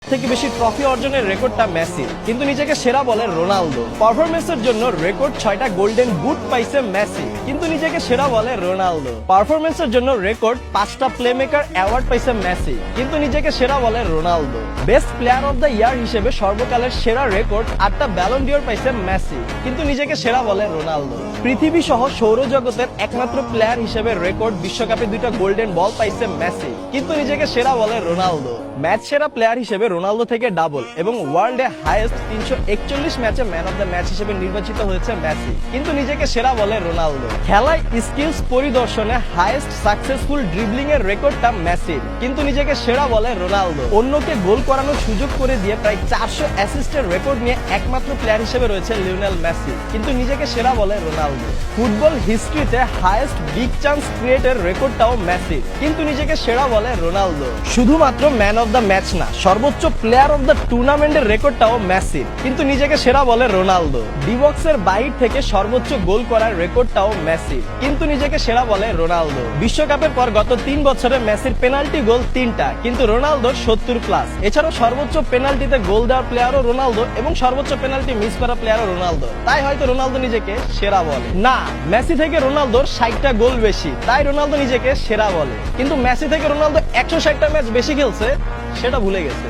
সবথেকে বেশি ট্রফি অর্জনের রেকর্ডটা মেসির, কিন্তু নিজেকে সেরা বলে রোনালদো। পারফরমেন্সের জন্য রেকর্ড 6টা গোল্ডেন বুট পাইছে মেসি, কিন্তু নিজেকে সেরা বলে রোনালদো। পারফরমেন্সের জন্য রেকর্ড 5টা প্লেমেকার অ্যাওয়ার্ড পাইছে মেসি, কিন্তু নিজেকে সেরা বলে Ronaldo. Best player of the year হিসেবে সর্বকালের সেরা রেকর্ড 8টা ব্যালন ডিওর পাইছে মেসি, কিন্তু নিজেকে সেরা বলে রোনালদো। পৃথিবী সহ সৌরজগতের একমাত্র প্লেয়ার হিসেবে রেকর্ড বিশ্বকাপে 2টা গোল্ডেন বল পাইছে মেসি, কিন্তু নিজেকে সেরা বলে রোনালদো। ম্যাচ সেরা প্লেয়ার হিসেবে রোনালদো থেকে ডাবল এবং ওয়ার্ল্ডে হাইয়েস্ট 341 ম্যাচে ম্যান অফ দ্য ম্যাচ হিসেবে নির্বাচিত হয়েছে মেসি, কিন্তু নিজেকে সেরা বলে রোনালদো। খেলায় স্কিলস পরিদর্শনে হাইয়েস্ট সাকসেসফুল ড্রিবলিং এর রেকর্ডটা মেসির, কিন্তু নিজেকে সেরা বলে রোনালদো। অন্যকে গোল করানোর সুযোগ করে দিয়ে প্রায় 400 অ্যাসিস্টের রেকর্ড নিয়ে একমাত্র প্লেয়ার হিসেবে রয়েছে লিওনেল মেসি, কিন্তু নিজেকে সেরা বলে রোনালদো। ফুটবল হিস্ট্রিতে হাইয়েস্ট বিগ চান্স ক্রিয়েটের রেকর্ডটাও মেসির, কিন্তু নিজেকে সেরা বলে রোনালদো। শুধুমাত্র ম্যান অফ দ্য ম্যাচ না, সর্বোচ্চ প্লেয়ার অফ দ্য টুর্নামেন্টের রেকর্ডটাও মেসির, কিন্তু নিজেকে সেরা বলে রোনালদো। ডিবক্সের বাইর থেকে সর্বোচ্চ গোল করার রেকর্ডটাও মেসির, কিন্তু নিজেকে সেরা বলে রোনালদো। বিশ্বকাপের পর গত 3 বছরে মেসির পেনাল্টি গোল 3টা, কিন্তু রোনালদোর 70+। এছাড়াও সর্বোচ্চ পেনাল্টিতে গোল দেওয়ার প্লেয়ারও রোনালদো এবং সর্বোচ্চ পেনাল্টি মিস করা প্লেয়ারও রোনালদো, তাই হয়তো রোনালদো নিজেকে সেরা বলে। না, মেসি থেকে রোনালদোর 60টা গোল বেশি, তাই রোনালদো নিজেকে সেরা বলে, কিন্তু মেসি থেকে রোনালদো 160টা ম্যাচ বেশি খেলছে সেটা ভুলে গেছে।